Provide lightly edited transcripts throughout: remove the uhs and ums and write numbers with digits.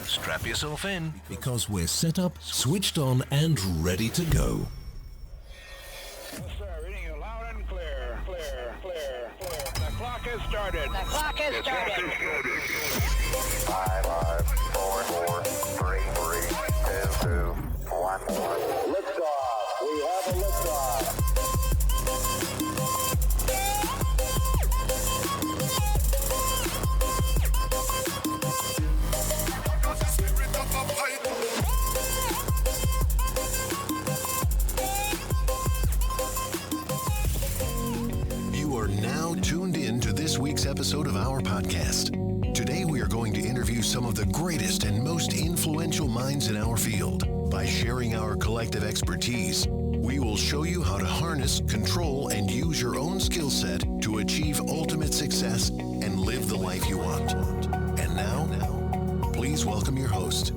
Strap yourself in, because we're set up, switched on, and ready to go. Yes, sir. Reading you loud and clear. Clear. The clock has started. The clock has started. 5, 4, 3, 2, 1. Liftoff. We have a liftoff. You are now tuned in to this week's episode of our podcast. Today we are going to interview some of the greatest and most influential minds in our field. By sharing our collective expertise, we will show you how to harness, control, and use your own skill set to achieve ultimate success and live the life you want. And now, please welcome your host.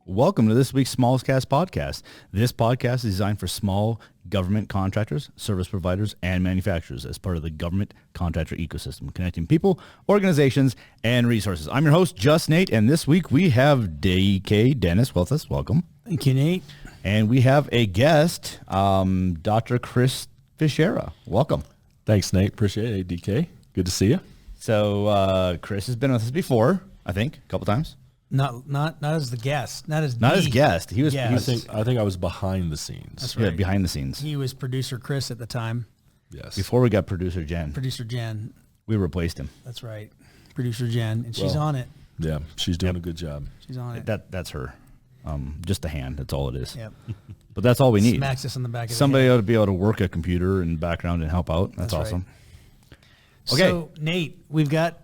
Welcome to this week's Smallscast podcast. This podcast is designed for small government contractors, service providers, and manufacturers as part of the government contractor ecosystem, connecting people, organizations, and resources. I'm your host, Just Nate, and this week we have DK Dennis with us. Welcome. Thank you, Nate. And we have a guest, Dr. Chris Fichera. Welcome. Thanks, Nate. Appreciate it, DK. Good to see you. So Chris has been with us before, I think, a couple times. Not as the guest. Not as guest. He was. Yes. I think I was behind the scenes. That's right. Yeah, behind the scenes. He was producer Chris at the time. Yes. Before we got producer Jen. Producer Jen. We replaced him. That's right. Producer Jen, and she's on it. Yeah, she's doing a good job. She's on it. That's her. Just a hand. That's all it is. Yep. But that's all we need. Smacks us on the back of Somebody the head. ought to be able to work a computer in the background and help out. That's awesome. Right. Okay. So, Nate, we've got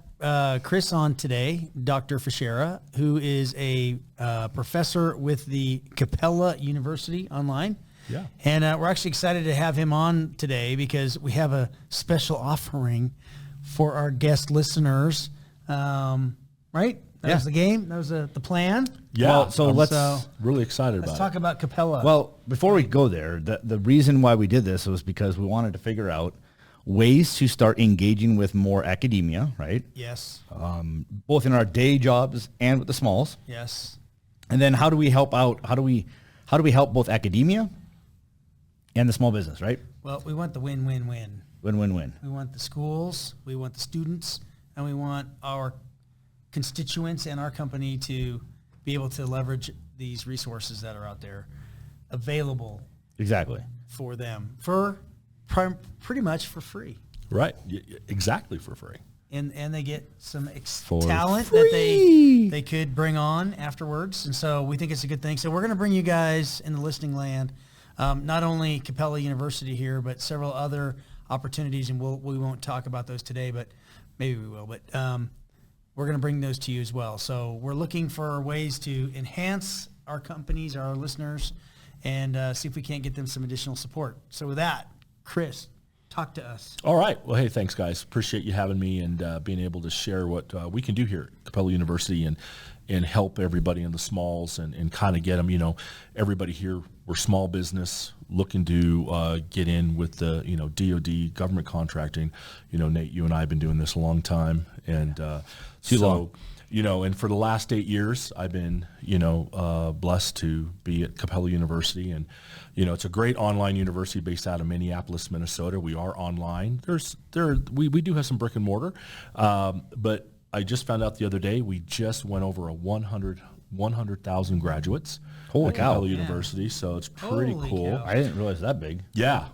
Chris on today, Dr. Fichera, who is a professor with the Capella University online. Yeah. And we're actually excited to have him on today because we have a special offering for our guest listeners. Right? That was the game. That was the plan. Yeah. Well, so I'm let's really excited Let's about talk about Capella. Well, before we go there, the reason why we did this was because we wanted to figure out ways to start engaging with more academia, right? Yes. Both in our day jobs and with the smalls. Yes. And then how do we help out? How do we help both academia and the small business, right? Well, we want the win-win-win. Win-win-win. We want the schools, we want the students, and we want our constituents and our company to be able to leverage these resources that are out there available Exactly. for them for pretty much for free. Right. Exactly for free. And they get some For talent free. that they could bring on afterwards. And so we think it's a good thing. So we're going to bring you guys in the listening land, not only Capella University here, but several other opportunities. And we won't talk about those today, but maybe we will. But we're going to bring those to you as well. So we're looking for ways to enhance our companies, our listeners, and see if we can't get them some additional support. So with that, Chris, talk to us. All right. Well, hey, thanks, guys. Appreciate you having me and being able to share what we can do here at Capella University and help everybody in the smalls and kind of get them, everybody here, we're small business looking to get in with the, DOD, government contracting. Nate, you and I have been doing this a long time. And Too long. And for the last 8 years, I've been, blessed to be at Capella University. And, it's a great online university based out of Minneapolis, Minnesota. We are online. We do have some brick and mortar. But I just found out the other day, we just went over 100,000 graduates. Holy at cow. Capella University. So it's pretty Holy cool. cow. I didn't realize that big. Yeah.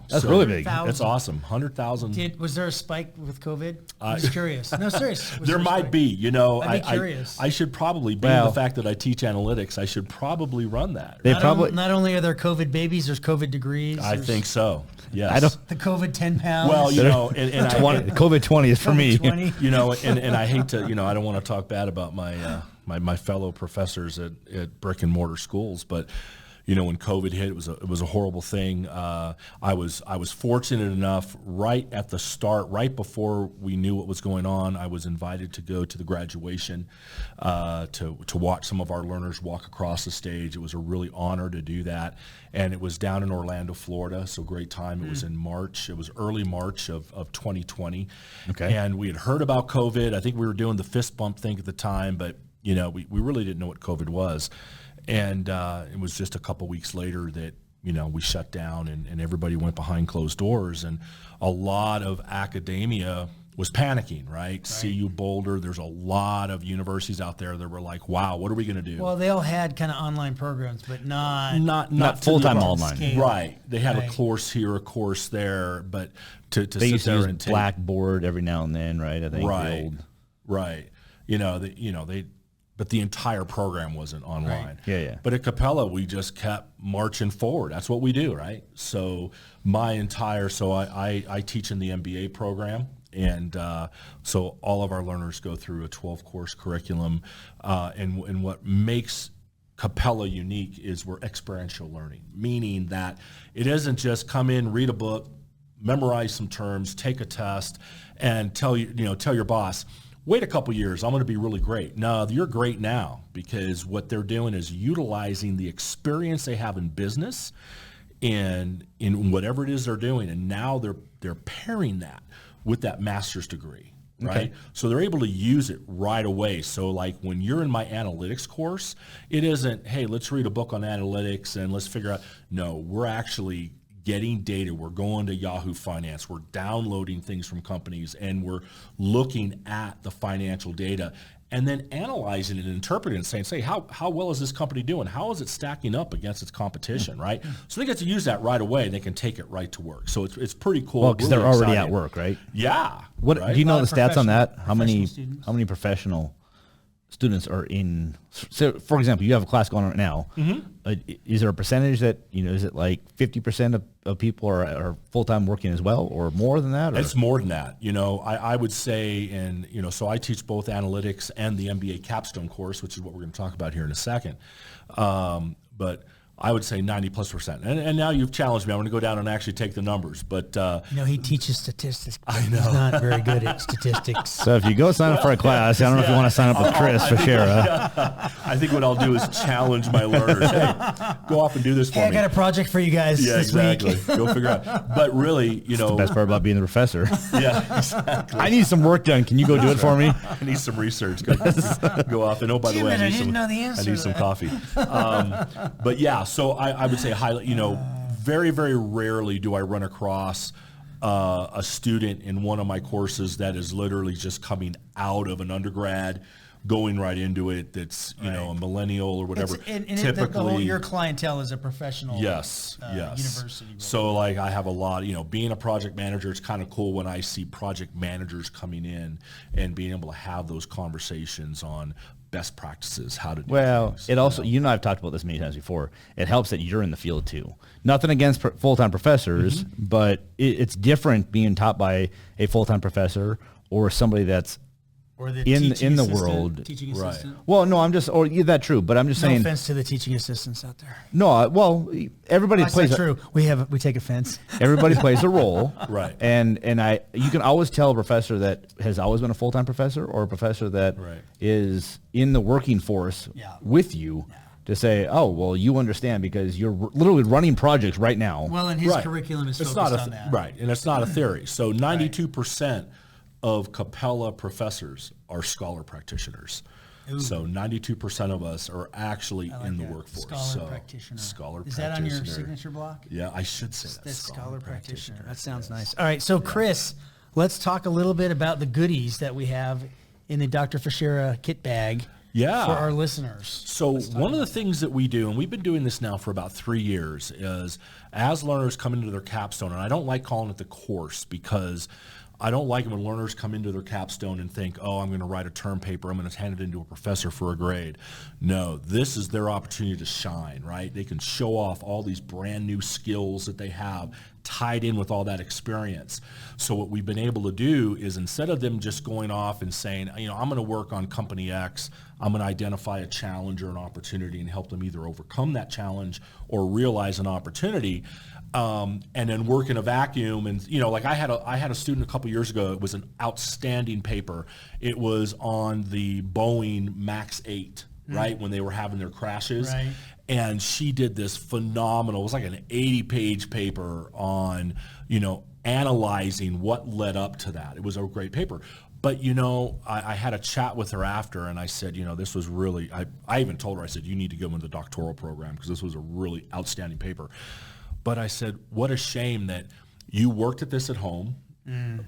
That's really big. That's awesome. 100,000. Was there a spike with COVID? I'm just curious. No, serious. Was There a might spike? be, I'd be curious. I should probably, being the fact that I teach analytics, I should probably run that. They Not probably. not only are there COVID babies, there's COVID degrees. I there's think so. Yes. I don't. the COVID 10 pounds. Well, and I, COVID 20 is for me. 20. and I hate to, I don't want to talk bad about my my fellow professors at brick and mortar schools, but when COVID hit, it was a horrible thing. I was fortunate enough right at the start, right before we knew what was going on, I was invited to go to the graduation to watch some of our learners walk across the stage. It was a really honor to do that, and it was down in Orlando, Florida. So great time. It was in March. It was early March of 2020. Okay. And we had heard about COVID. I think we were doing the fist bump thing at the time, but we really didn't know what COVID was. And it was just a couple weeks later that, we shut down and everybody went behind closed doors. And a lot of academia was panicking, right? CU Boulder, there's a lot of universities out there that were like, wow, what are we going to do? Well, they all had kind of online programs, but not full-time the online. Scale. Right. They had Right. a course here, a course there, but to They sit used to there use and take, Blackboard every now and then, right? I think. right. But the entire program wasn't online. Right. Yeah. But at Capella, we just kept marching forward. That's what we do, right? So I teach in the MBA program, and so all of our learners go through a 12-course curriculum, and what makes Capella unique is we're experiential learning, meaning that it isn't just come in, read a book, memorize some terms, take a test, and tell your boss, wait a couple years, I'm going to be really great. No, you're great now, because what they're doing is utilizing the experience they have in business and in whatever it is they're doing, and now they're pairing that with that master's degree, right? Okay. So they're able to use it right away. So like when you're in my analytics course, it isn't, hey, let's read a book on analytics and let's figure out. No, we're actually getting data. We're going to Yahoo Finance. We're downloading things from companies, and we're looking at the financial data and then analyzing it and interpreting it and saying, how well is this company doing? How is it stacking up against its competition, right? So they get to use that right away, and they can take it right to work. So it's pretty cool. Well, because Really they're already exciting. at work, right? Yeah. What right? do you know A the lot of stats on that? professional students. How many professional students are in? So, for example, you have a class going on right now. Is there a percentage that is it like 50% of people are full time working as well, or more than that? Or? It's more than that. I would say, and so I teach both analytics and the MBA Capstone course, which is what we're going to talk about here in a second. But I would say 90+%. And now you've challenged me. I'm going to go down and actually take the numbers. But He teaches statistics. But I know. He's not very good at statistics. So if you go sign up for a class, I don't know if you want to sign up with Chris Fichera. I think what I'll do is challenge my learners. Hey, go off and do this for Hey, I me. got a project for you guys Yeah, this exactly. week. Go figure out. But really, The best part about being the professor. yeah, exactly. I need some work done. Can you go do it for me? I need some research. Go off. And by the Damn way, it, I didn't know the I answer need to some that. coffee. But yeah, so I would say highly, very, very rarely do I run across a student in one of my courses that is literally just coming out of an undergrad, going right into it. That's, a millennial or whatever. Typically, your clientele is a professional yes. university. Right? So like I have a lot, being a project manager, it's kind of cool when I see project managers coming in and being able to have those conversations on best practices, how to do Well, things. it also, you and I have talked about this many times before. It helps that you're in the field too. Nothing against full-time professors, but it's different being taught by a full-time professor or somebody that's Or the in teaching the assistant, world. Teaching Right. assistant. Well, no, that's true, but I'm just No saying. offense to the teaching assistants out there. No, well, everybody That's plays. not true. We take offense. Everybody plays a role, Right. And you can always tell a professor that has always been a full-time professor or a professor that is Right. in the working force Yeah. with you to say, oh, well, you understand because you're literally running projects right now. Well, and his Right. curriculum is It's focused not on that. Right, and it's not a theory. So 92% of Capella professors are scholar practitioners. Ooh. So 92% of us are actually I like in the that. workforce. Scholar So, practitioner. Scholar Is practitioner. that on your signature block? Yeah, I should say that. That's scholar practitioner. That sounds Yes. nice. All right, so Chris, let's talk a little bit about the goodies that we have in the Dr. Fichera kit bag Yeah. for our listeners. So one of the things that we do, and we've been doing this now for about 3 years, is as learners come into their capstone, and I don't like calling it the course because I don't like it when learners come into their capstone and think, oh, I'm going to write a term paper, I'm going to hand it into a professor for a grade. No, this is their opportunity to shine, right? They can show off all these brand new skills that they have, tied in with all that experience. So what we've been able to do is, instead of them just going off and saying, I'm going to work on company X, I'm going to identify a challenge or an opportunity and help them either overcome that challenge or realize an opportunity, and then work in a vacuum. And like I had a student a couple years ago. It was an outstanding paper. It was on the Boeing Max 8, right, when they were having their crashes. Right. And she did this phenomenal, it was like an 80-page paper on, analyzing what led up to that. It was a great paper. But, I had a chat with her after, and I said, this was really, I even told her, I said, you need to go into the doctoral program because this was a really outstanding paper. But I said, what a shame that you worked at this at home,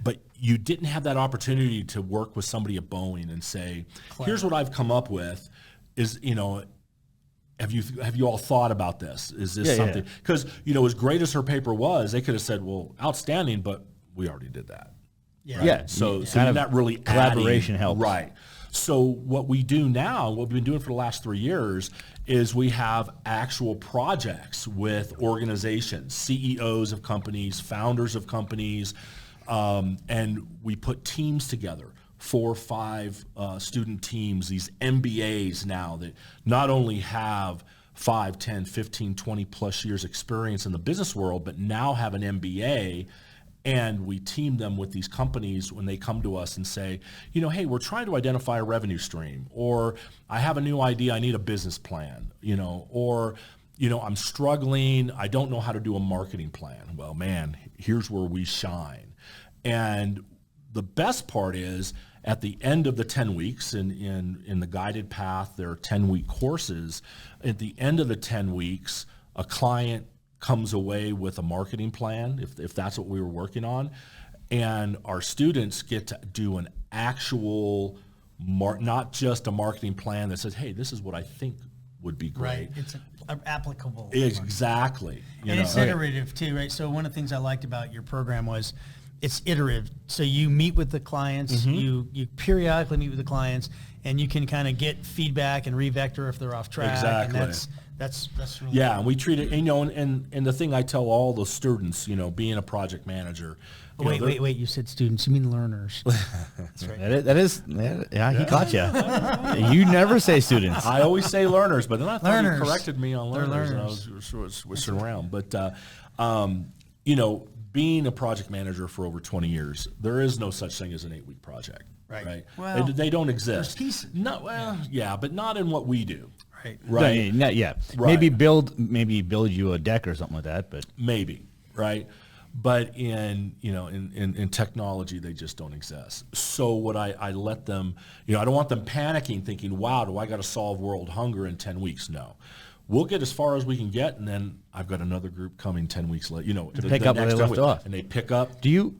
but you didn't have that opportunity to work with somebody at Boeing and say, here's what I've come up with is, have you all thought about this? Is this something? Because, as great as her paper was, they could have said, well, outstanding, but we already did that. Yeah. Right? Yeah. So Kind you're of not really collaboration adding, helps. Right. So what we do now, what we've been doing for the last 3 years, is we have actual projects with organizations, CEOs of companies, founders of companies, and we put teams together. 4 or 5 student teams, these MBAs now that not only have 5, 10, 15, 20 plus years experience in the business world, but now have an MBA, and we team them with these companies when they come to us and say, hey, we're trying to identify a revenue stream, or I have a new idea, I need a business plan, or I'm struggling, I don't know how to do a marketing plan. Well, man, here's where we shine. And the best part is, at the end of the 10 weeks, in the guided path, there are 10-week courses. At the end of the 10 weeks, a client comes away with a marketing plan, if that's what we were working on, and our students get to do an actual, not just a marketing plan that says, hey, this is what I think would be great. Right. It's applicable. Exactly. And it's iterative too, right? So one of the things I liked about your program was it's iterative. So you meet with the clients, you periodically meet with the clients, and you can kind of get feedback and revector if they're off track. Exactly. And that's really Yeah, cool. and we treat it, and the thing I tell all the students, being a project manager. Wait, you said students, you mean learners. That's right. That is, he caught you. You never say students. I always say learners, but then I thought Learners. he corrected me on learners, and I was sort of switching around. But, being a project manager for over 20 years, there is no such thing as an 8-week project. Right. Well, they don't exist. there's pieces. No, well, yeah, but not in what we do. Right. Right. Right. Maybe build you a deck or something like that, but Maybe. Right. But in technology, they just don't exist. So what I let them, I don't want them panicking, thinking, wow, do I got to solve world hunger in 10 weeks? No. We'll get as far as we can get, and then I've got another group coming 10 weeks later. To pick up where they left off. And they pick up. do you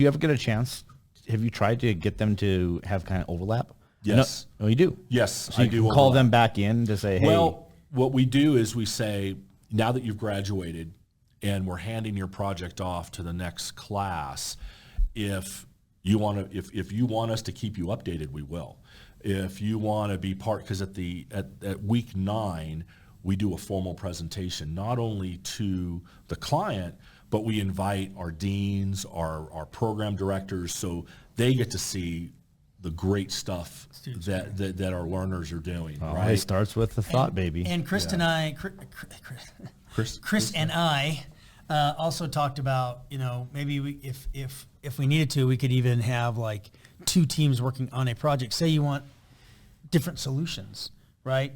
ever get a chance? Have you tried to get them to have kind of overlap? Yes. No, you do? Yes, So I you do can call overlap. them back in to say, hey. Well, what we do is we say, now that you've graduated and we're handing your project off to the next class, if you want us to keep you updated, we will. If you want to be part, because at week 9, we do a formal presentation, not only to the client, but we invite our deans, our program directors, so they get to see the great stuff that our learners are doing. Right? It starts with the thought, baby. And Chris and I, Chris and I also talked about, maybe if we needed to, we could even have like 2 teams working on a project. Say you want different solutions, right?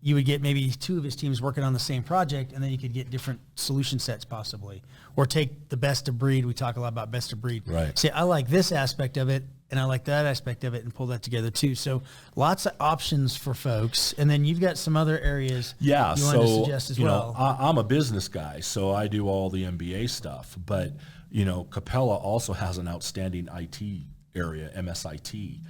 You would get maybe 2 of his teams working on the same project, and then you could get different solution sets possibly. Or take the best of breed. We talk a lot about best of breed. Right. Say, I like this aspect of it, and I like that aspect of it, and pull that together too. So lots of options for folks. And then you've got some other areas you want to suggest as well. I'm a business guy, so I do all the MBA stuff. But, Capella also has an outstanding IT area, MSIT.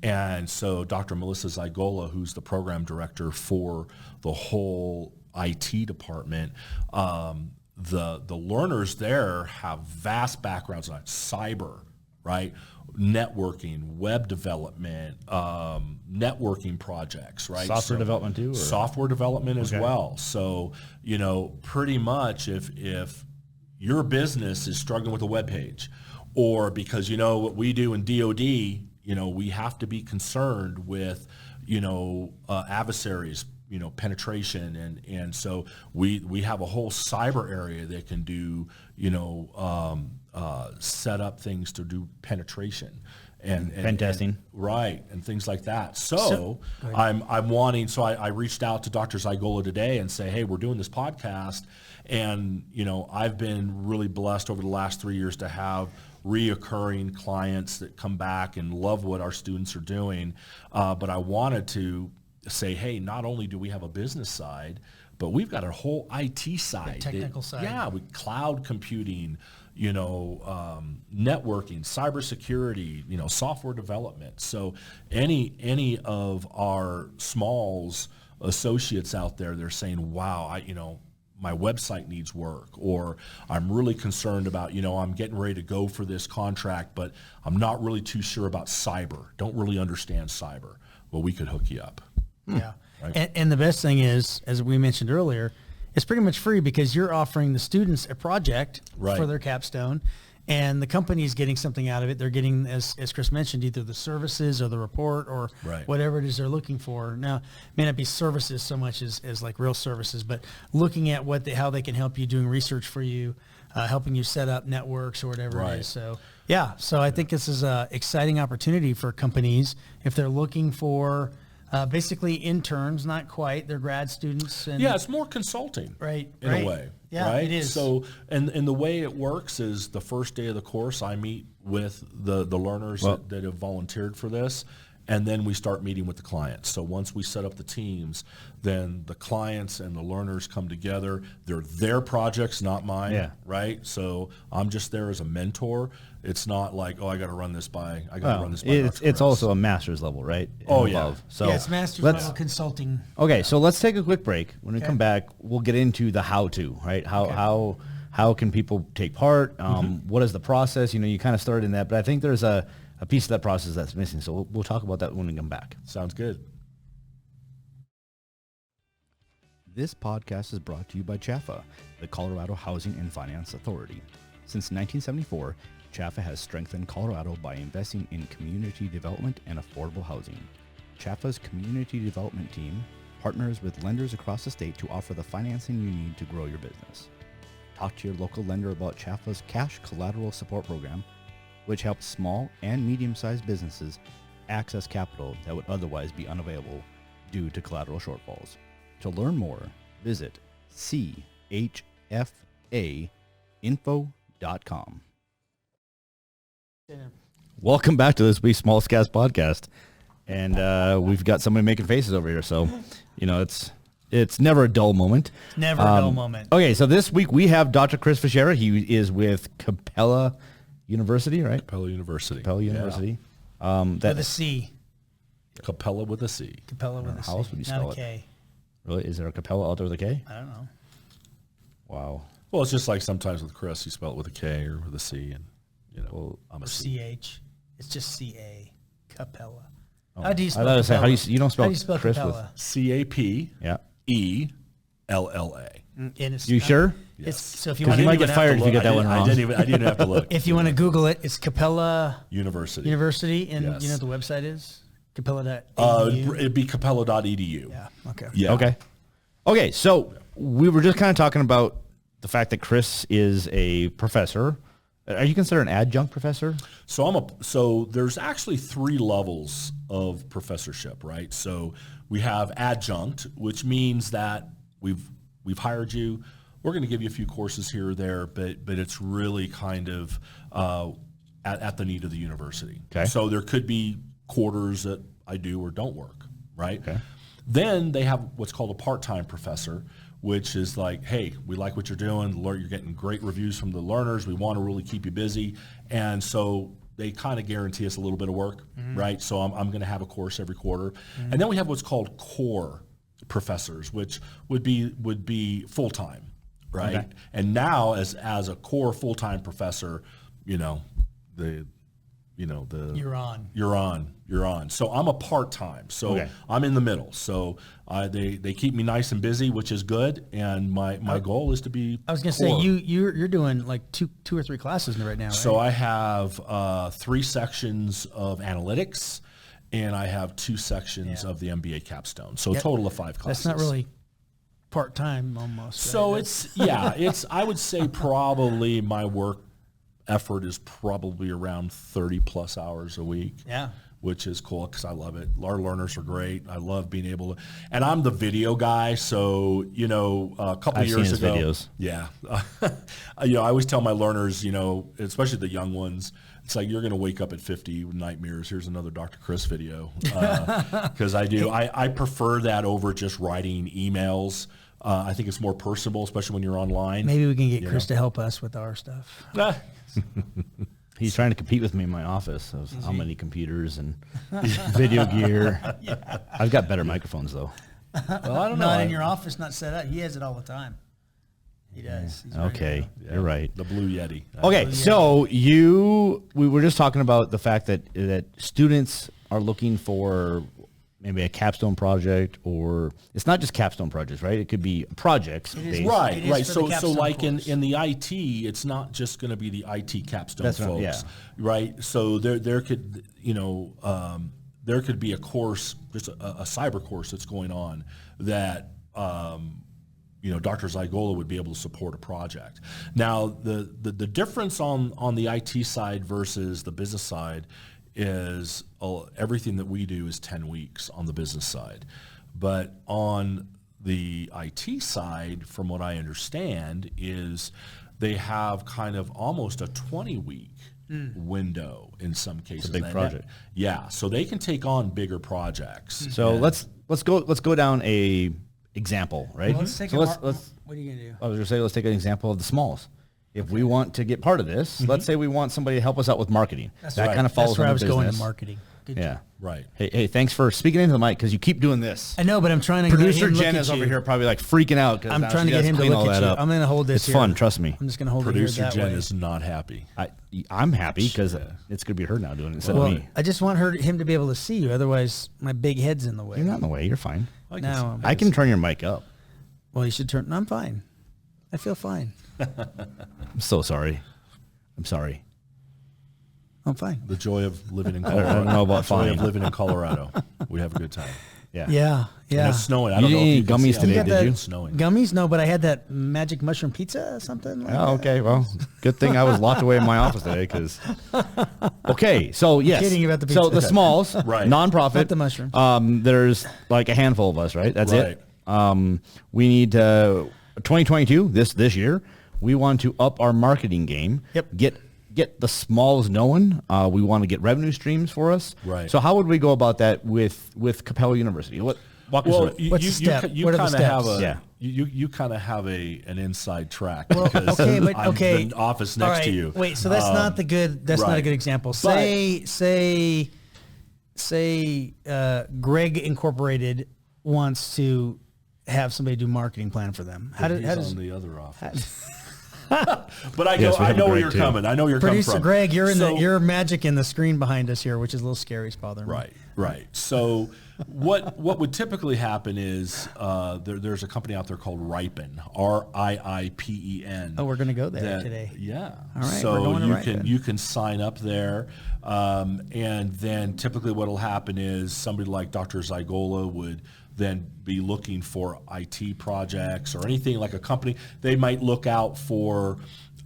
And so Dr. Melissa Zygola, who's the program director for the whole IT department, the learners there have vast backgrounds on cyber, right? Networking, web development, networking projects, right? Software development too? Or? Software development as well. So, pretty much if your business is struggling with a web page, or because what we do in DoD, we have to be concerned with adversaries, penetration, and so we have a whole cyber area that can do set up things to do penetration and pen testing, right, and things like that. So I'm wanting. So I reached out to Dr. Zygola today and say, hey, we're doing this podcast, and I've been really blessed over the last 3 years to have reoccurring clients that come back and love what our students are doing. But I wanted to say, hey, not only do we have a business side, but we've got a whole IT side, the technical side. Yeah, with cloud computing, networking, cybersecurity, software development. So any of our smalls associates out there, they're saying, wow, my website needs work, or I'm really concerned about, I'm getting ready to go for this contract, but I'm not really too sure about cyber, don't really understand cyber. Well, we could hook you up. Yeah. Right. And the best thing is, as we mentioned earlier, it's pretty much free because you're offering the students a project for their capstone, and the company is getting something out of it. They're getting, as Chris mentioned, either the services or the report or whatever it is they're looking for. Now, it may not be services so much as like real services, but looking at how they can help you, doing research for you, helping you set up networks or whatever it is. So, I think this is an exciting opportunity for companies if they're looking for basically interns, not quite. They're grad students. And it's more consulting, in a way. Yeah, right? it is. So, and the way it works is the first day of the course, I meet with the learners that have volunteered for this, and then we start meeting with the clients. So once we set up the teams, then the clients and the learners come together. They're their projects, not mine, right? So I'm just there as a mentor. It's not like, I got to run this by. It's also a master's level, right? So it's master's level consulting. Okay, so let's take a quick break. When we come back, we'll get into the how-to, right? How can people take part? What is the process? You kind of started in that, but I think there's a piece of that process that's missing. So we'll talk about that when we come back. Sounds good. This podcast is brought to you by CHAFA, the Colorado Housing and Finance Authority. Since 1974, CHAFA has strengthened Colorado by investing in community development and affordable housing. CHAFA's community development team partners with lenders across the state to offer the financing you need to grow your business. Talk to your local lender about CHAFA's Cash Collateral Support Program, which helps small and medium-sized businesses access capital that would otherwise be unavailable due to collateral shortfalls. To learn more, visit chfainfo.com. Welcome back to this week's Small Cast podcast. And we've got somebody making faces over here. So, it's never a dull moment. Never a dull moment. Okay, so this week we have Dr. Chris Fichera. He is with Capella University, right? Capella University. With a C. Capella with a C. Capella with a C. How else would you spell Not a K. it? Really? Is there a Capella out there with a K? I don't know. Wow. Well, it's just like sometimes with Chris, you spell it with a K or with a C, and I'm a C. CH. It's just CA. Capella. Oh. How do you spell I Capella? you don't spell, How do you spell Chris Capella? CAPELLA. And it's You sure? It's, so if you Because want you to might get fired if you get that one wrong. I didn't have to look. if you want to Google it, it's Capella University. and Yes. you know what the website is? Capella.edu. It'd be capella.edu. Yeah. Okay. Yeah. Okay, so we were just kind of talking about the fact that Chris is a professor. Are you considered an adjunct professor? So there's actually 3 levels of professorship, right? So we have adjunct, which means that we've hired you. We're going to give you a few courses here or there, but it's really kind of at the need of the university. Okay. So there could be quarters that I do or don't work, right? Okay. Then they have what's called a part-time professor, which is like, hey, we like what you're doing. You're getting great reviews from the learners. We want to really keep you busy. And so they kind of guarantee us a little bit of work, right? So I'm going to have a course every quarter. And then we have what's called core professors, which would be full-time, right? Okay. And now as a core full-time professor, You're on. You're on. So I'm a part-time. So Okay. I'm in the middle. So they keep me nice and busy, which is good. And my goal is to be. I was going to say core. you're doing like two or three classes right now, right? So I have 3 sections of analytics, and I have 2 sections of the MBA Capstone. So a total of 5 classes. That's not really part-time almost. So right? it's I would say probably my work effort is probably around 30 plus hours a week. Yeah. Which is cool because I love it. Our learners are great. I love being able to, and I'm the video guy. So, a couple I've of years seen his ago, videos. yeah, I always tell my learners, especially the young ones, it's like, you're going to wake up at 50 with nightmares. Here's another Dr. Chris video. Because I prefer that over just writing emails. I think it's more personable, especially when you're online. Maybe we can get Chris to help us with our stuff. He's trying to compete with me in my office of how many computers and video gear. I've got better microphones though. Well, I don't know. Not in your office, not set up. He has it all the time. He does. He's very Okay, good. you're right. The Blue Yeti. Okay, so we were just talking about the fact that students are looking for maybe a capstone project, or it's not just capstone projects, right? It could be projects. based. Right, It is right. for the So capstone like in course. the IT, it's not just going to be the IT capstone That's right, folks, yeah. right? So there could there could be a course, just a cyber course that's going on that Dr. Zygola would be able to support a project. Now the difference on the IT side versus the business side is everything that we do is 10 weeks on the business side. But on the IT side, from what I understand, is they have kind of almost a 20-week window in some cases. big project. Yeah, so they can take on bigger projects. So let's go down a example, right? Well, let's take so what let's are you gonna do? I was going to say, let's take an example of the smalls. If we want to get part of this, let's say we want somebody to help us out with marketing. That's that right. kind of falls That's where I under was going to business. marketing. Good Yeah. job. Right. Hey, thanks for speaking into the mic because you keep doing this. I know, but I'm trying to Producer get him Jen look is at over you. here probably like freaking out. 'Cause I'm now trying she to has get him to clean look all at that you. up. I'm going to hold this It's here. fun, trust me. I'm just going to hold Producer it here that Jen way. is not happy. I'm happy because it's going to be her now doing it instead Well, of me. I just want him to be able to see you. Otherwise, my big head's in the way. You're not in the way. You're fine. No, I can turn your mic up. well, you should turn. No, I'm fine. I feel fine. I'm so sorry. I'm sorry. I'm fine. The joy of living in I Colorado. don't know about The joy fine. of living in Colorado. We have a good time. Yeah. Yeah, And yeah. it's snowing. I You don't know didn't if eat you can gummies see today, outside. did you? It's snowing. Gummies? No, but I had that magic mushroom pizza or something like Oh, that. okay. Well, good thing I was locked away in my office today because. Okay, so yes. kidding about the So pizza. the smalls, Right. nonprofit. Not the mushrooms. There's like a handful of us, right? That's Right. it. We need 2022 this year. We want to up our marketing game. Yep. Get the smalls known. We want to get revenue streams for us. Right. So how would we go about that with Capella University? Walk us Well, through it. What's the step? you What are the kind of have steps? a Yeah. you kind of have an inside track Well, because okay, but I'm okay. in the office All next right, to you. Wait, so that's not the good. That's not a right. good example. But- Say, Greg Incorporated wants to have somebody do marketing plan for them. How He's does on the other office. But I Yes, we I have a know where Greg, you're too. coming. I know where you're coming producer from. Greg? You're in So- you're magic in the screen behind us here, which is a little scary. It's bothering me. Right. So what would typically happen is there's a company out there called Ripen, RIIPEN. Oh, we're gonna go there today. Yeah. All right, So we're going to you Ripen. you can sign up there, and then typically what'll happen is somebody like Dr. Zygola would then be looking for IT projects or anything like a company. They might look out for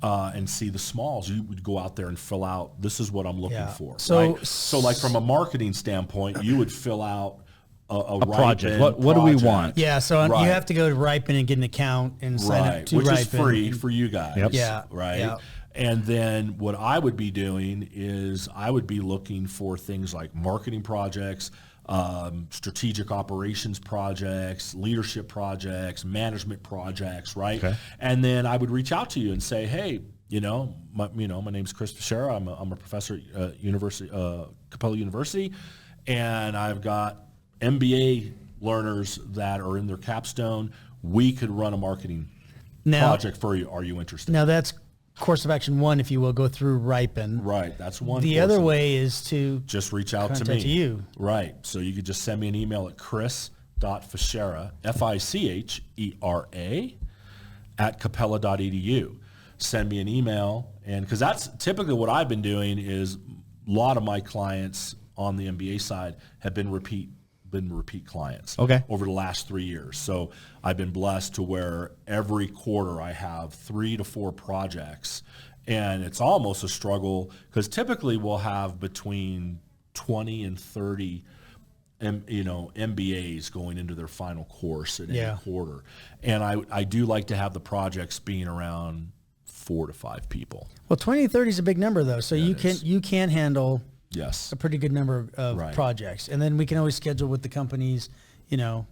and see the smalls. You would go out there and fill out, this is what I'm looking Yeah. for. So- right? So like from a marketing standpoint, you would fill out a project. Ripen What do we project. want? Yeah, so Right. you have to go to Ripen and get an account and sign up Right, to which Ripen. is free for you guys. Yep. Yeah, Right. yeah. And then what I would be doing is I would be looking for things like marketing projects, strategic operations projects, leadership projects, management projects, right? Okay. And then I would reach out to you and say, hey, my name's Chris Fichera. I'm a professor at Capella University, and I've got MBA learners that are in their capstone. We could run a marketing project for you. Are you interested? Now that's course of action one, if you will, go through Ripen. Right. That's one. The other way is to just reach out to me. contact you. Right. So you could just send me an email at chris.fichera, Fichera, at capella.edu. Send me an email, and because that's typically what I've been doing is a lot of my clients on the MBA side have been repeat clients over the last 3 years. So I've been blessed to where every quarter I have 3 to 4 projects, and it's almost a struggle because typically we'll have between 20 and 30 MBAs going into their final course in any quarter. And I do like to have the projects being around 4 to 5 people. Well, 20 to 30 is a big number though. So you can handle a pretty good number of projects. And then we can always schedule with the companies,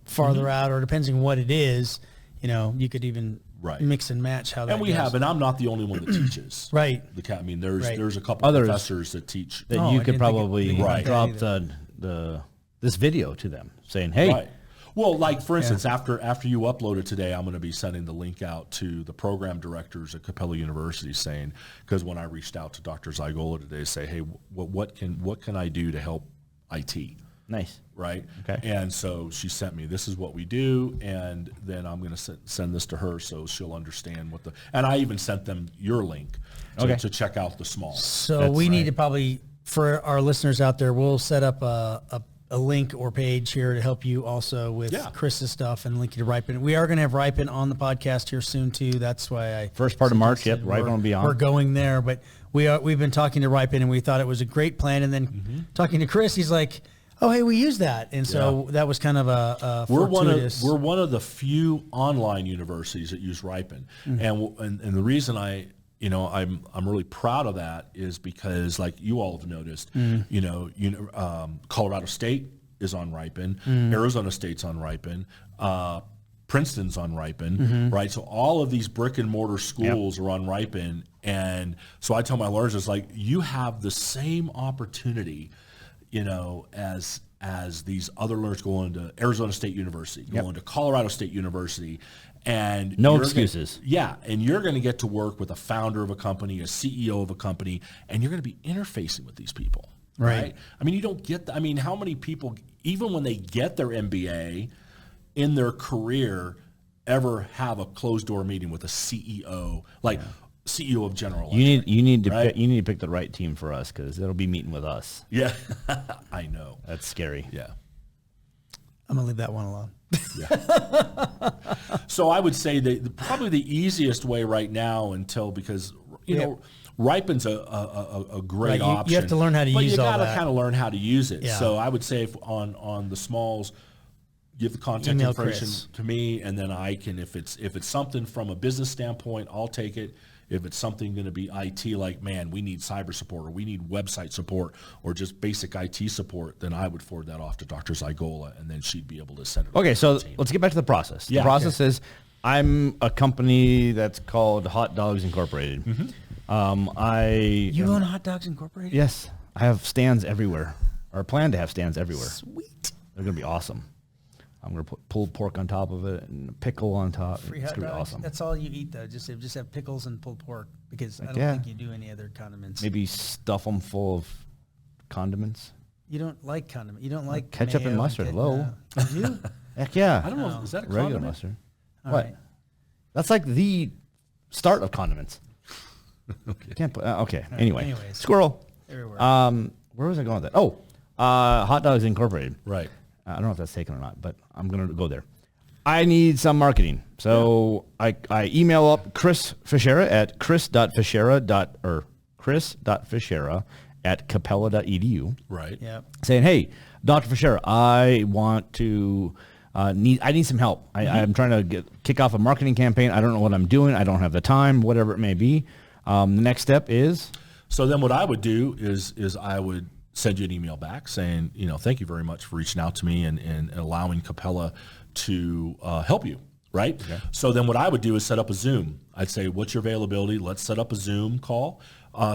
farther out, or depends on what it is, you could even mix and match how that and we goes. have, and I'm not the only one that teaches. Right. I mean, there's a couple others professors that teach. that you could probably drop this video to them saying, hey. Right. Well, like for instance, after you upload it today, I'm going to be sending the link out to the program directors at Capella University, saying, because when I reached out to Dr. Zygola today, say, hey, what can I do to help IT? Nice. Right. Okay. And so she sent me, this is what we do, and then I'm going to send this to her so she'll understand and I even sent them your link to check out the small. So we need to probably, for our listeners out there, we'll set up a link or page here to help you also with Chris's stuff and link you to Ripen. We are going to have Ripen on the podcast here soon too. That's why first part of March. Yep, Ripen will be on. We're going there, but we've been talking to Ripen and we thought it was a great plan. And then talking to Chris, he's like, "Oh, hey, we use that," and so that was kind of a fortuitous. We're one of the few online universities that use Ripen, and the reason I'm really proud of that is because, like you all have noticed, Colorado State is on Ripen, Arizona State's on Ripen, Princeton's on Ripen, right? So all of these brick and mortar schools are on Ripen, and so I tell my learners, it's like you have the same opportunity, as these other learners going to Arizona State University, going to Colorado State University. And no excuses. And you're going to get to work with a founder of a company, a CEO of a company, and you're going to be interfacing with these people, right? I mean, you don't get I mean, how many people, even when they get their MBA in their career, ever have a closed door meeting with a CEO, CEO of General Electric? You need to pick the right team for us, because it'll be meeting with us. Yeah, I know. That's scary. Yeah. I'm going to leave that one alone. So I would say that probably the easiest way right now because Ripen's a great option. You have to learn how to use all that. But you got to kind of learn how to use it. Yeah. So I would say on the smalls, give the contact information to me, and then I can, if it's something from a business standpoint, I'll take it. If it's something going to be IT, like, man, we need cyber support, or we need website support, or just basic IT support, then I would forward that off to Dr.Zygola, and then she'd be able to send it. Okay, so let's get back to the process. The process is, I'm a company that's called Hot Dogs Incorporated. You own Hot Dogs Incorporated? Yes, I have stands everywhere, or plan to have stands everywhere. Sweet. They're going to be awesome. I'm going to put pulled pork on top of it and a pickle on top. Free it's hot going to be dogs. awesome. That's all you eat, though. Just have pickles and pulled pork, because I don't think you do any other condiments. Maybe stuff them full of condiments. You don't like condiment. You don't like ketchup and mustard. Hello. You do? Heck yeah. I don't know. Is that a regular condiment? mustard? All what? right. That's like the start of condiments. Okay. Can't put. Okay. Anyway, anyways. Squirrel. Everywhere. Where was I going with that? Oh, Hot Dogs Incorporated. Right. I don't know if that's taken or not, but I'm going to go there. I need some marketing. So I email up Chris Fichera at chris.fichera at capella.edu. Right. Yeah. Saying, hey, Dr. Fichera, I want to I need some help. I'm trying to kick off a marketing campaign. I don't know what I'm doing. I don't have the time, whatever it may be. The next step is? So then what I would do is I would send you an email back saying, thank you very much for reaching out to me and allowing Capella to help you, right? Okay. So then what I would do is set up a Zoom. I'd say, what's your availability? Let's set up a Zoom call.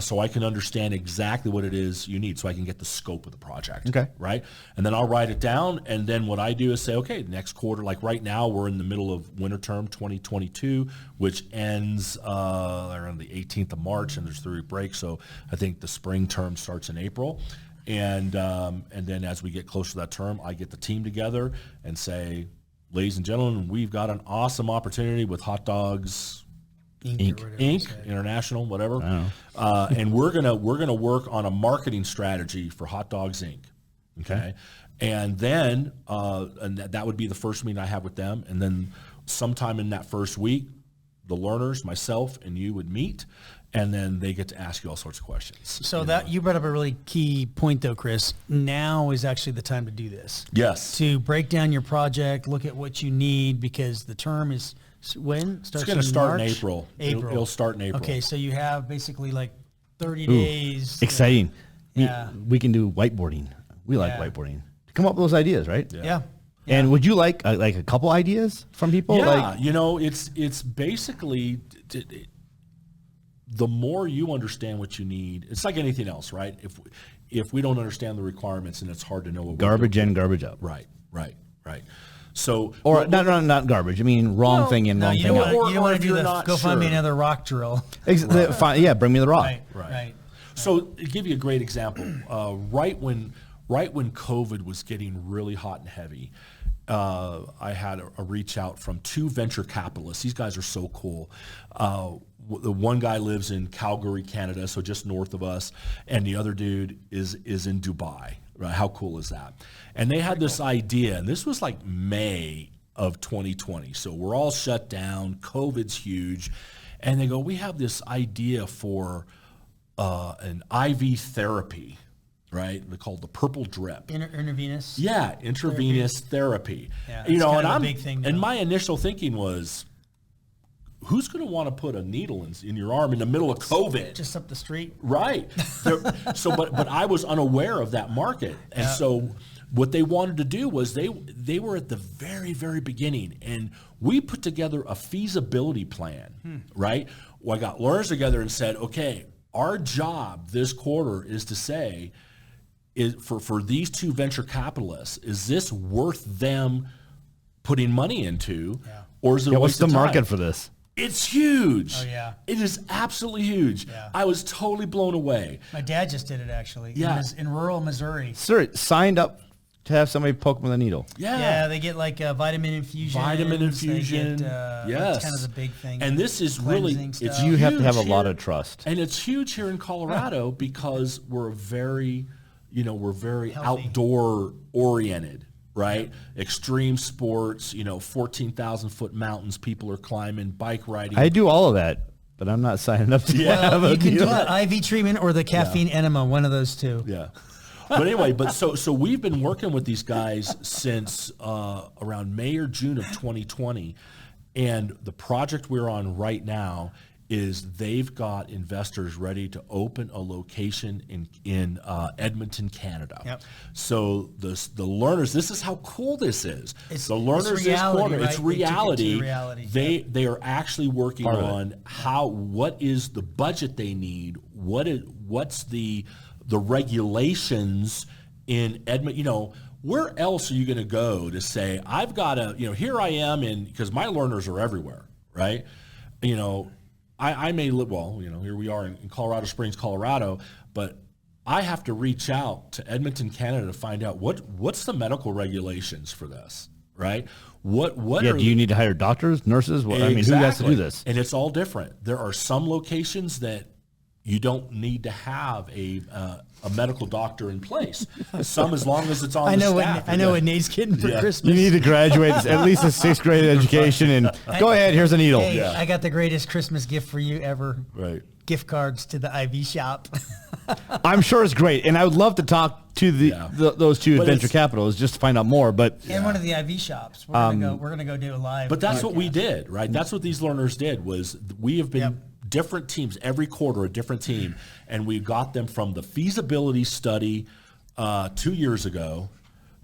so I can understand exactly what it is you need, so I can get the scope of the project. Okay. Right? And then I'll write it down, and then what I do is say, okay, next quarter, like right now, we're in the middle of winter term 2022, which ends around the 18th of March, and there's 3-week break, so I think the spring term starts in April. And then as we get closer to that term, I get the team together and say, ladies and gentlemen, we've got an awesome opportunity with Hot Dogs Inc. International, whatever, and we're gonna work on a marketing strategy for Hot Dogs Inc. Okay, and then that would be the first meeting I have with them, and then sometime in that first week, the learners, myself, and you would meet, and then they get to ask you all sorts of questions. So you brought up a really key point, though, Chris. Now is actually the time to do this. Yes, to break down your project, look at what you need, because the term is. When? It's going to start in April. It'll start in April. Okay, so you have basically like 30 days. Exciting. Yeah. We can do whiteboarding. We like whiteboarding. Come up with those ideas, right? Yeah. And would you like a couple ideas from people? Yeah, it's basically the more you understand what you need. It's like anything else, right? If we don't understand the requirements, and it's hard to know what garbage in, garbage out. Right. So, or not garbage. I mean, wrong thing in, wrong thing out. You don't want to do the go find me another rock drill. Yeah, bring me the rock. Right. So, to give you a great example, right when COVID was getting really hot and heavy, I had a reach out from 2 venture capitalists. These guys are so cool. The one guy lives in Calgary, Canada, so just north of us, and the other dude is in Dubai. Right? How cool is that? And they had this idea, and this was like May of 2020. So we're all shut down. COVID's huge. And they go, we have this idea for an IV therapy, right? They're called the purple drip. Intravenous? Yeah, intravenous therapy. Yeah, that's kind of a big thing now. And my initial thinking was, who's going to want to put a needle in your arm in the middle of COVID? Just up the street. Right. But I was unaware of that market. And so what they wanted to do was they were at the very, very beginning. And we put together a feasibility plan, right? Well, I got learners together and said, okay, our job this quarter is to say, for these 2 venture capitalists, is this worth them putting money into? Yeah. Or is it a what's waste the of time? market for this? It's huge. Oh, yeah. It is absolutely huge. Yeah. I was totally blown away. My dad just did it, actually. Yeah. In rural Missouri. Sir, signed up to have somebody poke them with a needle. Yeah, they get like vitamin infusion. Yes. That's kind of the big thing. And this is really, it's you have to have a huge lot here. of trust. And it's huge here in Colorado because we're very Healthy. outdoor oriented. Right? Extreme sports, 14,000 foot mountains people are climbing, bike riding. I do all of that, but I'm not signing up to have a you can needle. do the IV treatment or the caffeine enema, one of those two. Yeah. But anyway, so we've been working with these guys since around May or June of 2020. And the project we're on right now is they've got investors ready to open a location in Edmonton, Canada. Yep. So the learners, this is how cool this is. It's learners reality, this quarter, right? it's reality. To reality. They are actually working on what is the budget they need, what's the regulations in Edmonton, where else are you going to go to say, I've got to, here I am because my learners are everywhere, right? I may live, here we are in Colorado Springs, Colorado, but I have to reach out to Edmonton, Canada to find out what's the medical regulations for this, right? Do you need to hire doctors, nurses? Who has to do this? And it's all different. There are some locations that you don't need to have a medical doctor in place. Some, as long as it's on the staff. I know what Nate's getting for Christmas. You need to graduate at least a 6th grade education and go ahead, here's a needle. Hey, I got the greatest Christmas gift for you ever. Right. Gift cards to the IV shop. I'm sure it's great. And I would love to talk to those 2 venture capitalists just to find out more. But and one of the IV shops. We're gonna go do a live. But that's podcast. what we did, right? That's what these learners did was we have been different teams, every quarter a different team, and we got them from the feasibility study 2 years ago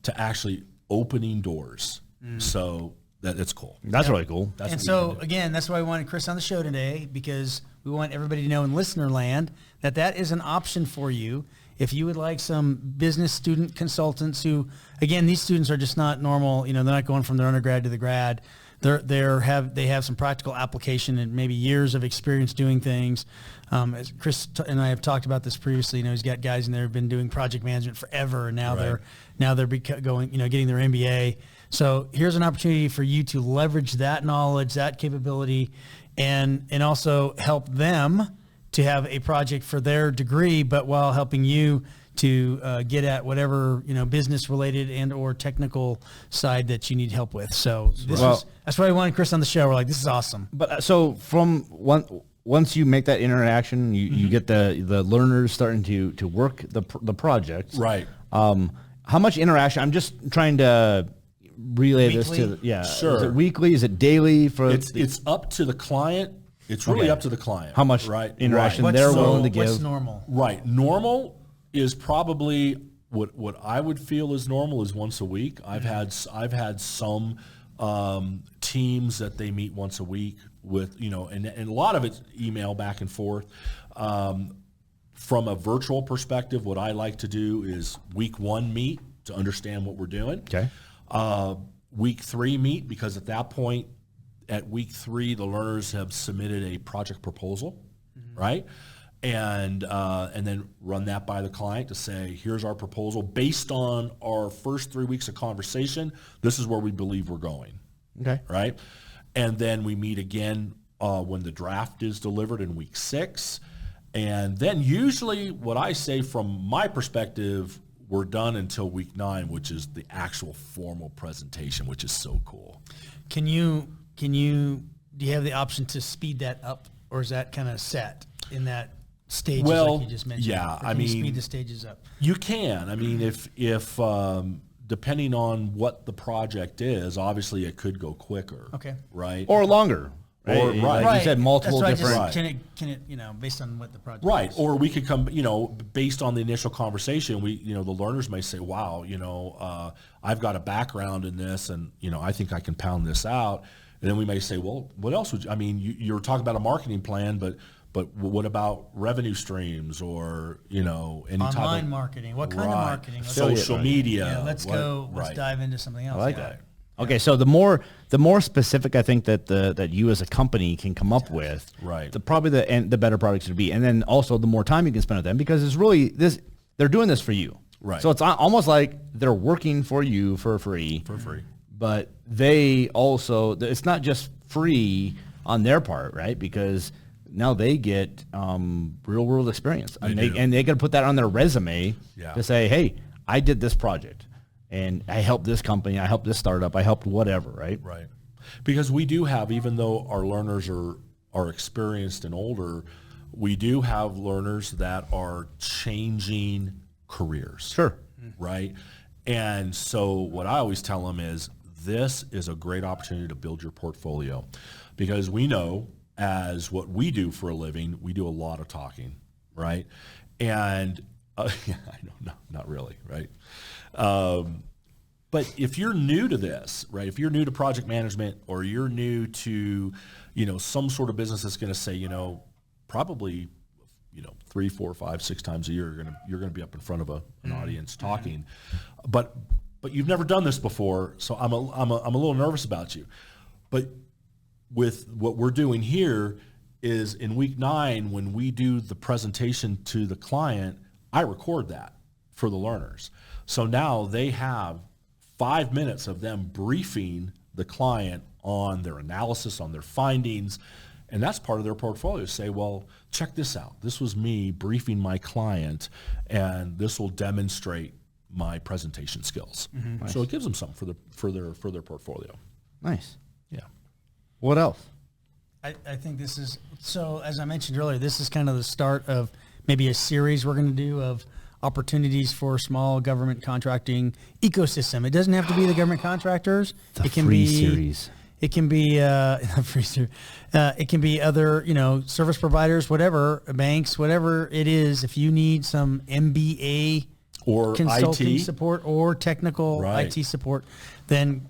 to actually opening doors. So that's cool. That's really cool. And so again, that's why we wanted Chris on the show today, because we want everybody to know in listener land that is an option for you. If you would like some business student consultants who, again, these students are just not normal, they're not going from their undergrad to the grad. They have some practical application and maybe years of experience doing things. As Chris and I have talked about this previously, he's got guys in there who've been doing project management forever, and now they're going, getting their MBA. So here's an opportunity for you to leverage that knowledge, that capability, and also help them to have a project for their degree, but while helping you to get at whatever business related and or technical side that you need help with. So that's why we wanted Chris on the show. We're like, this is awesome. But so from once you make that interaction, you get the learners starting to work the project. Right. How much interaction? I'm just trying to relay Weekly? this to Sure. Is it weekly? Is it daily? It's up to the client. It's really up to the client. How much interaction they're willing to give? What's normal? Right. Normal is probably what I would feel is normal is once a week. I've had some teams that they meet once a week with, and a lot of it's email back and forth. From a virtual perspective, what I like to do is week 1 meet to understand what we're doing. Okay. Week 3 meet, because at that point, at week 3, the learners have submitted a project proposal, right? And then run that by the client to say, here's our proposal. Based on our first 3 weeks of conversation, this is where we believe we're going, Okay. right? And then we meet again when the draft is delivered in week 6. And then usually what I say from my perspective, we're done until week 9, which is the actual formal presentation, which is so cool. Do you have the option to speed that up, or is that kind of set in that stages like you just mentioned? Yeah, Or can you speed the stages up? You can. I mean, if depending on what the project is, obviously it could go quicker. Okay. Right. Or longer. Right. Or- right. Like you said, multiple That's different. why can it based on what the project Right. is. Or we could come, based on the initial conversation, the learners may say, wow, I've got a background in this and, I think I can pound this out. And then we may say, well, what else would you're talking about a marketing plan, but what about revenue streams or, any Online type of marketing. What kind of marketing? social media. Yeah, let's dive into something else. I like that. Okay, so the more specific I think that you as a company can come up with, right, the better products to be, and then also the more time you can spend with them, because it's really they're doing this for you, right? So it's almost like they're working for you for free, but they also, it's not just free on their part, right? Because now they get real world experience, and they got to put that on their resume to say, hey, I did this project. And I helped this company, I helped this startup, I helped whatever, right? Right. Because we do have, even though our learners are experienced and older, we do have learners that are changing careers. Sure. Right? And so what I always tell them is, this is a great opportunity to build your portfolio. Because we know, as what we do for a living, we do a lot of talking, right? And I know, not really, right? But if you're new to this, right, if you're new to project management, or you're new to, some sort of business that's going to say, probably, 3, 4, 5, 6 times a year, you're going to be up in front of an audience talking, but you've never done this before, so I'm a little nervous about you. But with what we're doing here is, in week 9, when we do the presentation to the client, I record that for the learners. So now they have 5 minutes of them briefing the client on their analysis, on their findings, and that's part of their portfolio. Say, well, check this out. This was me briefing my client, and this will demonstrate my presentation skills. Nice. So it gives them something for their portfolio. Nice. Yeah. What else? I think this is, so as I mentioned earlier, this is kind of the start of maybe a series we're going to do of opportunities for small government contracting ecosystem. It doesn't have to be the government contractors. It can be series. It can be it can be other, service providers, whatever, banks, whatever it is. If you need some MBA or consulting IT support or technical IT support, then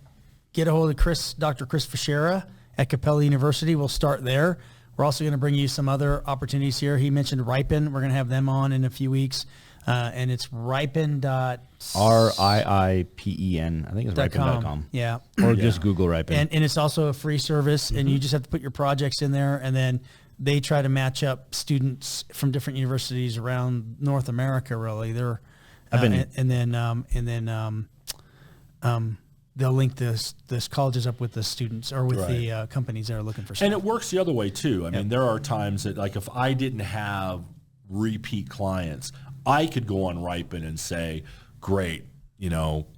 get a hold of Dr. Chris Fichera at Capella University. We'll start there. We're also going to bring you some other opportunities here. He mentioned Ripen. We're going to have them on in a few weeks. And it's ripen. RIIPEN. I think it's ripen.com. Yeah. Or just Google Ripen. And it's also a free service, and you just have to put your projects in there, and then they try to match up students from different universities around North America. Really, they're and then they'll link this colleges up with the students or with the companies that are looking for stuff. And it works the other way too. I mean, there are times that, like, if I didn't have repeat clients, I could go on Ripen and say, great,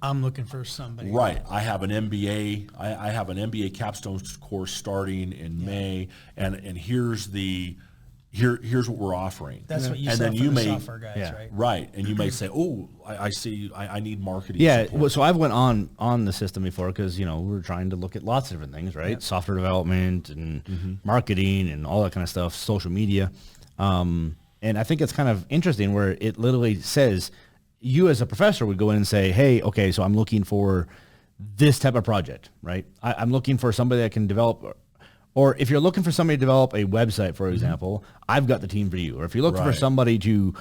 I'm looking for somebody. Right. I have an MBA. I have an MBA Capstone course starting in May, and here's what we're offering. That's what you and said then for you the may, software guys, right? Right. And you may say, oh, I see, I need marketing Yeah, support. so I've went on the system before because, we're trying to look at lots of different things, right? Yep. Software development and marketing and all that kind of stuff, social media. And I think it's kind of interesting where it literally says, you as a professor would go in and say, hey, okay, so I'm looking for this type of project, right? I'm looking for somebody that can develop, or if you're looking for somebody to develop a website, for example, I've got the team for you. Or if you're looking for somebody to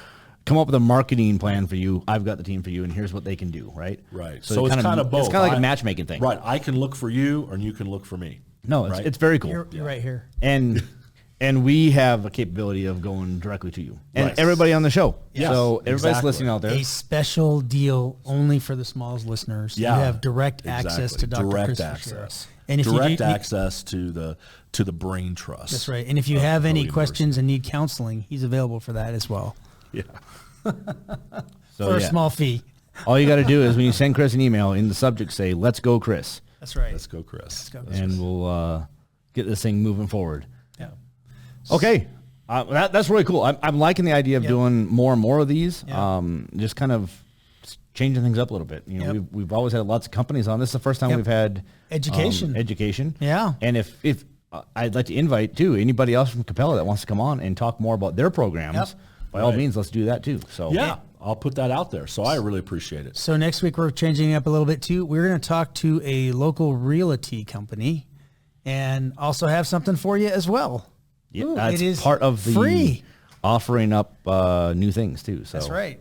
come up with a marketing plan for you, I've got the team for you, and here's what they can do, right? Right. So it's kind of both. It's kind of like a matchmaking thing. Right. I can look for you, or you can look for me. No, it's very cool. You're right here. And we have a capability of going directly to you and everybody on the show. Yes, so everybody's listening out there. A special deal only for the Smalls listeners. Yeah, you have direct access to Dr. Direct Chris access. Fichera. And if direct you access to the brain trust. That's right. And if you have any questions and need counseling, he's available for that as well. Yeah. For a small fee. All you got to do is when you send Chris an email, in the subject say, "Let's go, Chris." That's right. Let's go, Chris. Let's go, and we'll get this thing moving forward. Yeah. Okay. That's really cool. I'm liking the idea of doing more and more of these. Yeah. Just kind of changing things up a little bit. We've always had lots of companies on. This is the first time we've had education. Yeah. And if I'd like to invite too anybody else from Capella that wants to come on and talk more about their programs. By all means, let's do that too. So yeah, I'll put that out there. So I really appreciate it. So next week we're changing it up a little bit too. We're going to talk to a local realty company and also have something for you as well. Yeah, Ooh, that's it is part of the free offering up new things too. So that's right.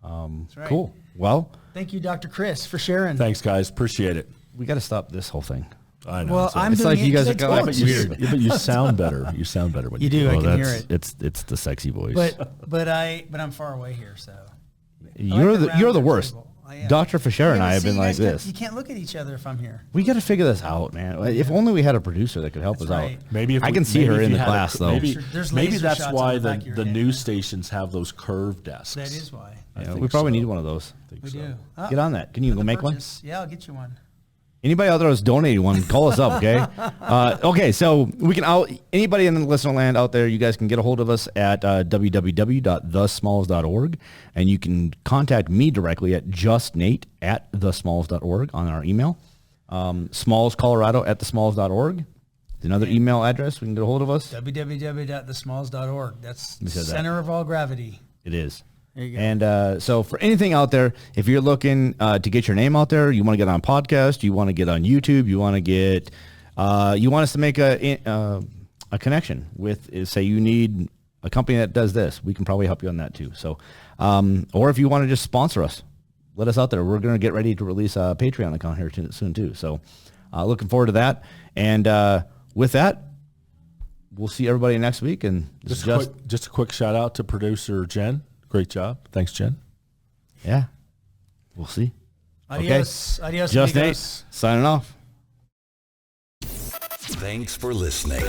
Cool. Well, thank you, Dr. Chris, for sharing. Thanks, guys. Appreciate it. We got to stop this whole thing. I know. Well, it's like you guys are kind of weird. But you sound better. You sound better when you do. I can hear it. It's the sexy voice. But I'm far away here, so you're the worst. Dr. Fichera and I have been like this. You can't look at each other if I'm here. We got to figure this out, man. If only we had a producer that could help us out. Maybe I can see her in the class though. Maybe that's why the news stations have those curved desks. That is why. We probably need one of those. We do. Get on that. Can you go make one? Yeah, I'll get you one. Anybody out there who's donating one, call us up, okay? Okay, so we can anybody in the listener land out there, you guys can get a hold of us at www.thesmalls.org, and you can contact me directly at justnate@thesmalls.org on our email. smallscolorado@thesmalls.org. Another email address we can get a hold of us. www.thesmalls.org. That's the center of all gravity. It is. There you go. And so for anything out there, if you're looking to get your name out there, you want to get on a podcast, you want to get on YouTube, you want to get, you want us to make a connection with, say you need a company that does this, we can probably help you on that too. So, or if you want to just sponsor us, let us out there. We're going to get ready to release a Patreon account here soon too. So looking forward to that. And with that, we'll see everybody next week. And just a quick shout out to producer Jen. Great job. Thanks, Jen. Yeah. We'll see. Adios. Okay. Adios. Just amigos. Nate, signing off. Thanks for listening.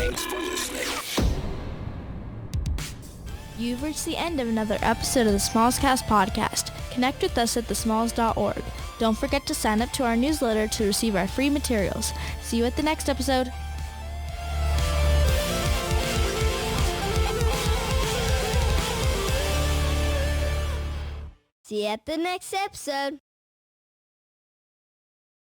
You've reached the end of another episode of the Smallscast podcast. Connect with us at thesmalls.org. Don't forget to sign up to our newsletter to receive our free materials. See you at the next episode. See you at the next episode.